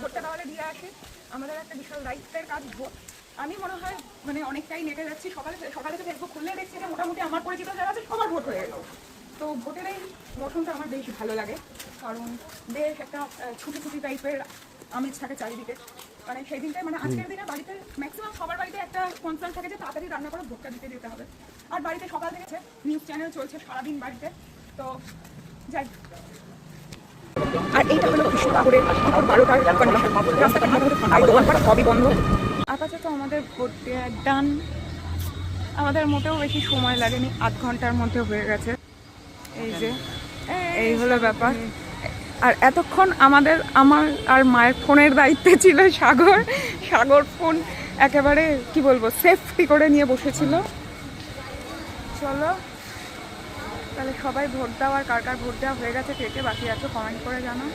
ভোটটা তাহলে দিয়ে আসি। আমাদের একটা বিশাল দায়িত্বের কাজ ভোট। আমি মনে হয় মানে অনেকটাই নেটে যাচ্ছি, সকালে সকালে তো ফেসবুক খুললে দেখছি যে মোটামুটি আমার পরিচিত যারা আছে সবার ভোট হয়ে গেল। তো ভোটের এই মৌসুমটা আমার বেশ ভালো লাগে, কারণ বেশ একটা ছুটি ছুটি টাইপের আমেজ থাকে চারিদিকে। মানে সেই দিনটাই মানে আজকের দিনে বাড়িতে ম্যাক্সিমাম সবার বাড়িতে একটা কনসার্ন থাকে যে তাড়াতাড়ি রান্না করে ভোটটা দিতে যেতে হবে। আর বাড়িতে সকাল থেকে নিউজ চ্যানেল চলছে সারাদিন বাড়িতে, তো যাই। আর এইটা হলো কৃষ্ণনগরের 12টার কন্ডিশন। রাস্তাঘাট মোটামুটি দোকানপাট সবই বন্ধ। আপাতত আমাদের ভোট দেওয়া ডান। আমাদের মোটেও বেশি সময় লাগেনি, আধ ঘন্টার মধ্যে হয়ে গেছে। এই যে এই হলো ব্যাপার। আর এতক্ষণ আমার আর মায়ের ফোনের দায়িত্বে ছিল সাগর। সাগর ফোন একেবারে কি বলবো সেফটি করে নিয়ে বসেছিল। চলো তাহলে সবাই ভোট দেওয়ার কার কার ভোট দেওয়া হয়ে গেছে, কে কে বাকি আছে কমেন্ট করে জানাও।